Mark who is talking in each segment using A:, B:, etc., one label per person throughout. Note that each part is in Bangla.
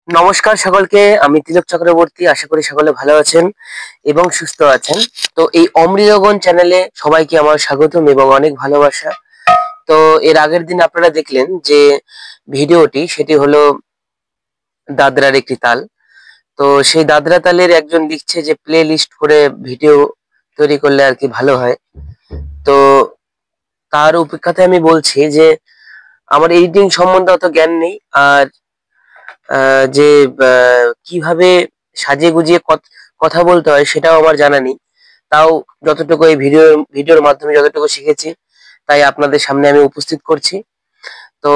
A: নমস্কার সকলকে, আমি তিলক চক্রবর্তী। আশা করি সকলে ভালো আছেন এবং সুস্থ আছেন। তো এই অমৃতগণ চ্যানেলে সবাইকে আমার স্বাগতম এবং অনেক ভালোবাসা। তো এর আগের দিন আপনারা দেখলেন যে ভিডিওটি, সেটি হলো দাদরার একটি তাল। তো সেই দাদরা তালের একজন লিখছে যে প্লে লিস্ট করে ভিডিও তৈরি করলে আর কি ভালো হয়। তো তার উপেক্ষাতে আমি বলছি যে আমার এডিটিং সম্বন্ধে অত জ্ঞান নেই, আর যে কিভাবে সাজিয়ে গুজিয়ে কথা বলতে হয় সেটাও আমার জানা নেই। তাও যতটুকু এই ভিডিওর মাধ্যমে যতটুকু শিখেছি তাই আপনাদের সামনে আমি উপস্থিত করছি। তো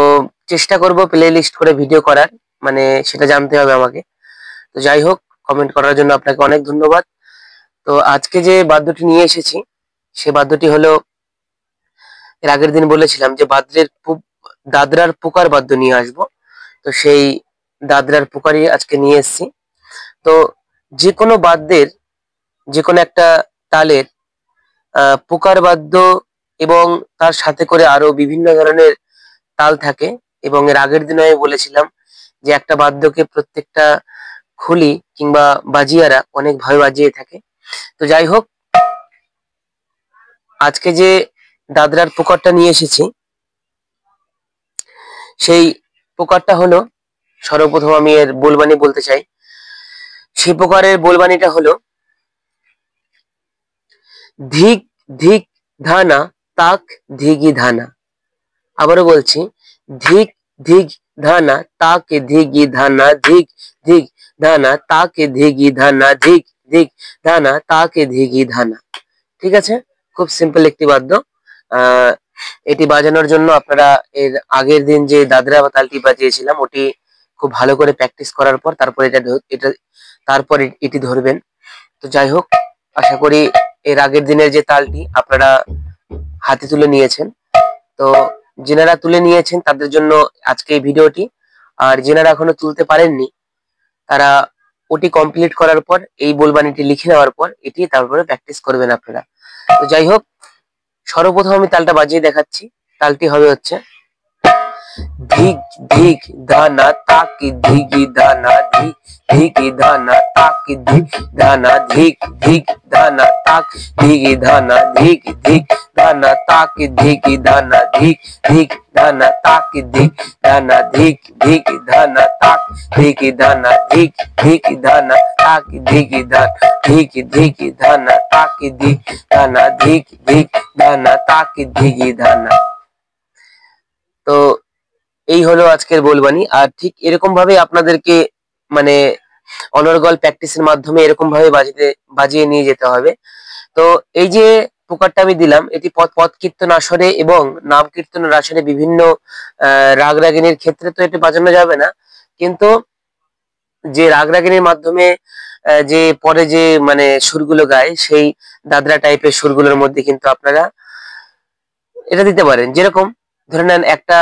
A: চেষ্টা করব প্লে লিস্ট করে ভিডিও করার, মানে সেটা জানতে হবে আমাকে। তো যাই হোক, কমেন্ট করার জন্য আপনাকে অনেক ধন্যবাদ। তো আজকে যে বাদ্যটি নিয়ে এসেছি সে বাদ্যটি হলো, এর আগের দিন বলেছিলাম যে দাদরার পুকার বাদ্য নিয়ে আসবো। তো সেই দাদরার পুকারই আজকে নিয়ে এসেছি। তো যে কোনো বাদ্যের, যে কোনো একটা তালের পুকার বাদ্য এবং তার সাথে করে আরো বিভিন্ন ধরনের তাল থাকে। এবং এর আগের দিনে আমি বলেছিলাম যে একটা বাদ্যকে প্রত্যেকটা খুলি কিংবা বাজিয়ারা অনেক ভাবে বাজিয়ে থাকে। তো যাই হোক, আজকে যে দাদরার পুকারটা নিয়ে এসেছি সেই পুকারটা হলো, সর্বপ্রথম আমি এর বোলবানি বলতে চাই। সেই পুকারের বোলবানিটা হলো ধিক ধিক ধানা তাক ধিগি ধানা। আবারও বলছি, ধিক ধিক ধানা তাকে ধিগি ধানা, ধিক ধিক ধানা তাকে ধিগি ধানা, ধিক ধিক ধানা তাকে ধিগি ধানা। ঠিক আছে, খুব সিম্পল একটি বাদ্য। আহ এটি বাজানোর জন্য আপনারা এর আগের দিন যে দাদরা বা তালটি বাজিয়েছিলাম ওটি খুব ভালো করে প্র্যাকটিস করার পর তারপর এটি ধরবেন। তো যাই হোক, আশা করি এর আগের দিনের যে তালটি আপনারা হাতে তুলে নিয়েছেন। তো যেনারা তুলে নিয়েছেন তাদের জন্য আজকে এই ভিডিওটি। আর যেনারা এখনো তুলতে পারেননি তারা ওটি কমপ্লিট করার পর, এই বোলবানিটি লিখে নেওয়ার পর এটি তারপরে প্র্যাকটিস করবেন আপনারা। তো যাই হোক, সর্বপ্রথম আমি তালটা বাজিয়ে দেখাচ্ছি। তালটি হবে হচ্ছে ধিক ধিক ধানা তাকি ধিগি ধানা, ধিক ধিগি ধানা তাকি ধিক ধানা, ধিক ধিক ধানা তাক ধিগি ধানা, ধিক ধিক ধানা তাকি ধিগি ধানা, ধিক ধিক ধানা তাকি ধিক ধানা, ধিক ধিক ধানা তাক ধিগি ধানা, ধিক ধিক ধানা তাকি ধিগি ধানা, ধিক ধিক ধানা তাকি ধিক ধানা, ধিক ধিক ধানা তাকি ধিগি ধানা। তো এই হলো আজকের বোলবানি। আর ঠিক এরকম ভাবে আপনাদেরকে, মানে অনর্গল প্র্যাকটিসের মাধ্যমে এরকম ভাবে বাজিয়ে নিয়ে যেতে হবে। তো এই যে পুকারটা আমি দিলাম, এটি পদ কীর্তন আসরে এবং নাম কীর্তন আসরে বিভিন্ন রাগ রাগিনীর ক্ষেত্রে তো এটা বাজানো যাবে না, কিন্তু যে রাগ রাগিনীর মাধ্যমে যে পরে যে মানে সুরগুলো গায় সেই দাদরা টাইপের সুরগুলোর মধ্যে কিন্তু আপনারা এটা দিতে পারেন। যেরকম ধরে নেন একটা,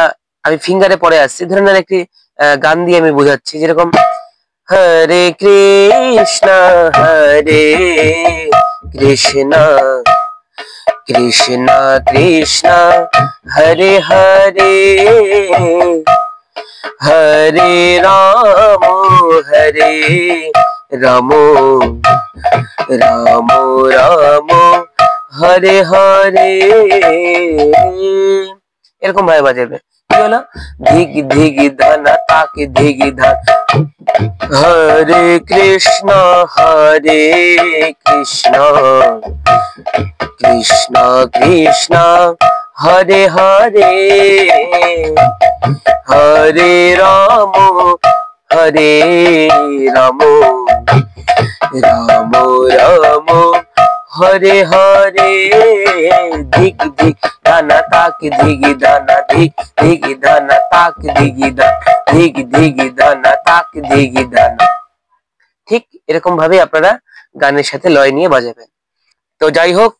A: আমি ফিঙ্গারে পরে আসছি, ধরে নেন একটি গান দিয়ে আমি বোঝাচ্ছি। যেরকম হরে কৃষ্ণ হরে কৃষ্ণ কৃষ্ণ কৃষ্ণ হরে হরে, হরে রাম হরে রাম, রাম রাম হরে হরে। এরকম ভাবে বাজাবে। কি হলো? ধিগ ধিগ ধানা তাকে ধিগি ধান, হরে কৃষ্ণ কৃষ্ণ কৃষ্ণ হরে হরে, হরে রাম রাম, রাম রাম হরে হরে। ধিক ধিক ধানা তাক ধিগি ধানা, ধিক ধিক ধানা তাক ধিগি ধানা, ধিক ধিক ধানা তাক ধিগি ধানা। ঠিক এরকম ভাবে আপনারা গানের সাথে লয় নিয়ে বাজাবেন। তো যাই হোক,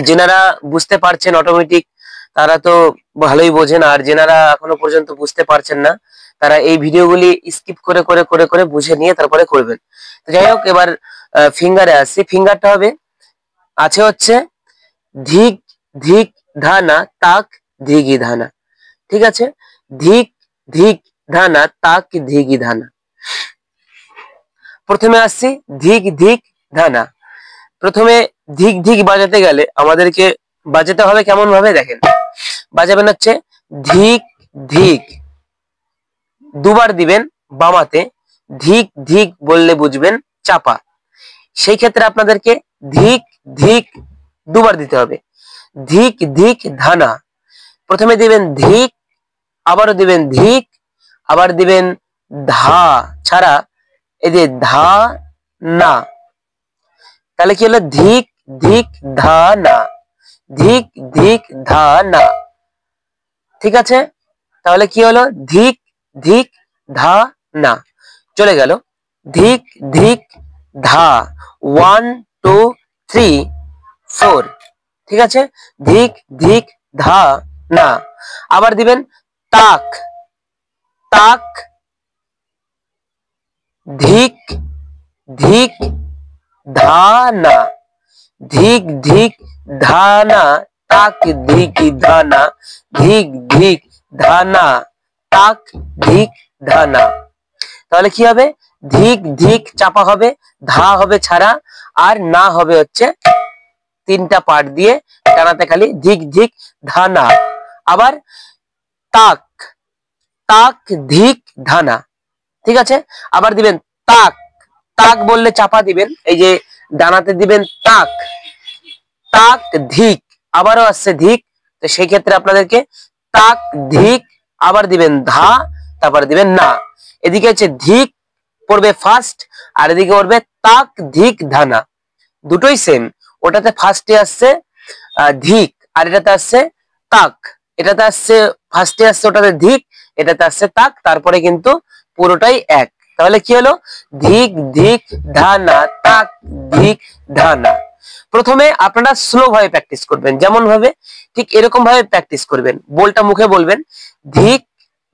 A: যেনারা বুঝতে পারছেন অটোমেটিক তারা তো ভালোই বোঝেন, আর যেনারা এখনো পর্যন্ত বুঝতে পারছেন না তারা এই ভিডিওগুলি স্কিপ করে করে করে করে বুঝে নিয়ে তারপরে করবেন। তো যাই হোক, এবার ফিঙ্গারে আসছি। ফিঙ্গারটা হবে আছে হচ্ছে ধিক ধিক ধানা তাক ধিগি ধানা। ঠিক আছে, ধিক ধিক ধানা তাক ধিগি ধানা। প্রথমে আসছি ধিক ধিক ধানা। প্রথমে ধিক ধিক বাজাতে গেলে আমাদেরকে বাজাতে হবে কেমন ভাবে দেখেন, বাজাবেন হচ্ছে ধিক ধিক, দুবার দিবেন বামাতে, ধিক ধিক বললে বুঝবেন চাপা। সেই ক্ষেত্রে আপনাদেরকে ধিক ধিক দুবার দিতে হবে। ধিক ধিক ধানা, প্রথমে দিবেন ধিক, আবারও দিবেন ধিক, আবার দিবেন ধা ছাড়া এই যে ধা না, তাহলে কি হলো ধিক ধিক ধা না, ধিক ধিক ধা না। ঠিক আছে, তাহলে কি হলো ধিক ধিক ধা না, চলে গেল ধিক ধিক ধা, 1 2 3 4। ঠিক আছে, ধিক ধিক ধা না। আবার দিবেন তাক তাক, ধিক ধিক ধা না, ধিক ধিক ধা না, তাক ধিক ধা না, ধিক ধিক ধা না, তাক ধিক ধা না। তাহলে কি হবে ধিক ধিক চাপা হবে, ধা হবে ছাড়া, আর না হবে হচ্ছে তিনটা পার্ট দিয়ে টানাতে খালি ধিক ধিক ধা না। আবার তাক তাক ধিক ধানা। ঠিক আছে, আবার দিবেন তাক, তাক বললে চাপা দিবেন, এই যে ডানাতে দিবেন তাক, তাক ধিক, আবারও আসছে ধিক, তো সেই ক্ষেত্রে আপনাদেরকে তাক ধিক, আবার দিবেন ধা, তারপরে দিবেন না। এদিকে হচ্ছে ধিক পড়বে ফার্স্ট, আর এদিকে পড়বে তাক ধিক ধানা, দুটোই সেম। ওটাতে ফার্স্টে আসছে ধিক, আর এটাতে আসছে তাক। এটাতে আসছে ফার্স্টে আসছে ওটাতে ধিক, এটাতে আসছে তাক, তারপরে কিন্তু পুরোটাই এক। তাহলে কি হলো ধিক ধিক ধানা, তাক ধিক ধানা। প্রথমে আপনারা স্লো ভাবে প্র্যাকটিস করবেন, যেমন ভাবে ঠিক এরকম ভাবে প্র্যাকটিস করবেন, বলটা মুখে বলবেন ধিক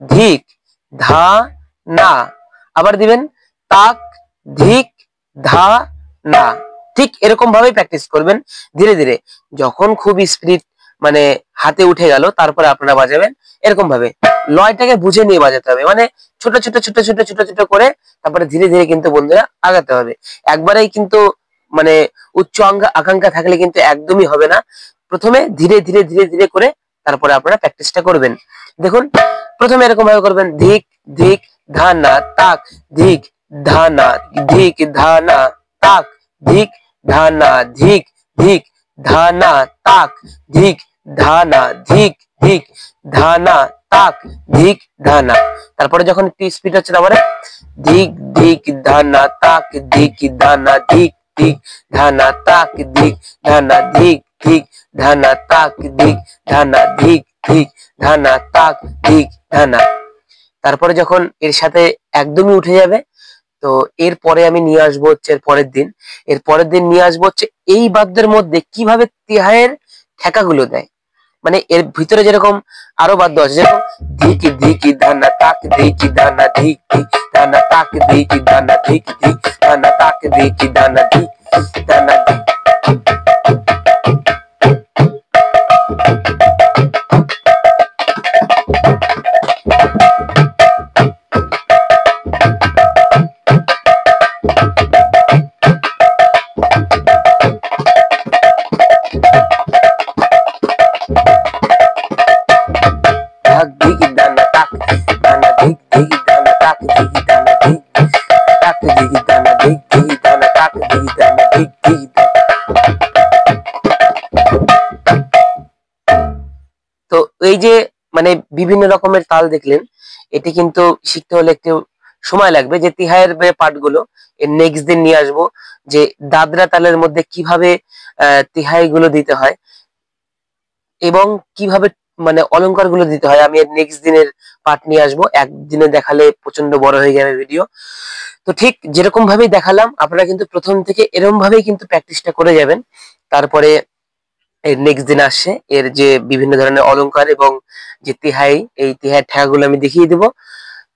A: ধিক ধা না, আবার দিবেন তাক ধিক ধা না। ঠিক এরকম ভাবে প্র্যাকটিস করবেন ধীরে ধীরে। যখন খুব স্পিড মানে হাতে উঠে গেল, তারপরে আপনারা বাজাবেন এরকম ভাবে, লয়টাকে বুঝে নিয়ে বাজাতে হবে, মানে ছোট ছোট ছোট ছোট ছোট ছোট করে তারপরে ধীরে ধীরে কিন্তু বন্ধুরা আগাতে হবে। একবারেই কিন্তু মানে উচ্চ আকাঙ্ক্ষা থাকলে কিন্তু একদমই হবে না। প্রথমে ধীরে ধীরে ধীরে ধীরে করে তারপরে আপনারা প্র্যাকটিসটা করবেন। দেখুন প্রথমে এরকম ভাবে করবেন ধিক ধিক ধানা, তাক ধিক ধানা, ধিক ধানা তাক ধিক ধানা, ধিক ধিক ধানা তাক ধিক ধানা, ধিক ধিক ধানা তাক ধিক ধানা। তারপরে যখন একটু স্পিড হচ্ছে তারপরে ধিক ধিক ধানা তাক ধিক ধানা, ধিক ধিক ধানা তাক ধিক ধানা, ধিক ধিক ধানা তাক ধিক ধানা, ধিক ধিক ধানা তাক ধিক ধানা। তারপরে যখন এর সাথে একদমই উঠে যাবে, তো এরপরে আমি নিয়ে আসবো হচ্ছে এর পরের দিন নিয়ে আসবো হচ্ছে এই বাদ্যের মধ্যে কিভাবে তিহাইয়ের ঠেকাগুলো দেয়। মানে এর ভিতরে যেরকম আরো বাদ্য আছে, যেরকম ধিক ধিক ধানা তাক ধিক ধানা, ধিক ধিক ধানা তাক ধিক ধানা, ধিক ধিক ধানা তাক ধিক ধানা, ধিক ধানা ধিক। তো এই যে মানে বিভিন্ন রকমের তাল দেখলেন, এটি কিন্তু শিখতে হলে একটু সময় লাগবে। যে তিহাইয়ের পার্ট গুলো এর নেক্সট দিন নিয়ে আসবো, যে দাদরা তালের মধ্যে কিভাবে তিহাই গুলো দিতে হয় এবং কিভাবে মানে অলংকার গুলো দিতে হয়, আমি এর নেক্সট দিনের পার্ট নিয়ে আসবো। একদিনে দেখালে প্রচন্ড বড় হয়ে যাবে ভিডিও। তো ঠিক যেরকম ভাবেই দেখালাম আপনারা কিন্তু প্রথম থেকে এরকম ভাবেই কিন্তু প্র্যাকটিসটা করে যাবেন। তারপরে এর নেক্সট দিন আসছে এর যে বিভিন্ন ধরনের অলংকার এবং যে তিহাই, এই তিহাইয়ের ঠেকাগুলো আমি দেখিয়ে দিব।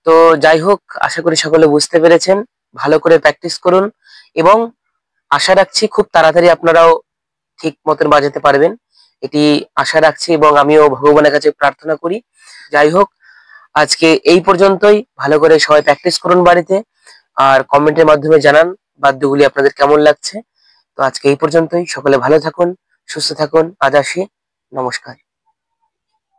A: তো যাই হোক, আশা করি সকলে বুঝতে পেরেছেন। ভালো করে প্র্যাকটিস করুন এবং আশা রাখছি খুব তাড়াতাড়ি আপনারাও ঠিক মতন বাজাতে পারবেন, এটি আশা রাখছি এবং আমিও ভগবানের কাছে প্রার্থনা করি। যাই হোক, আজকে এই পর্যন্তই। ভালো করে সবাই প্র্যাকটিস করুন বাড়িতে। আর কমেন্টের মাধ্যমে জানান বাদ্যগুলি আপনাদের কেমন লাগছে। তো আজকে এই পর্যন্তই। সকলে ভালো থাকুন, সুস্থ থাকুন। আজ আসি। নমস্কার।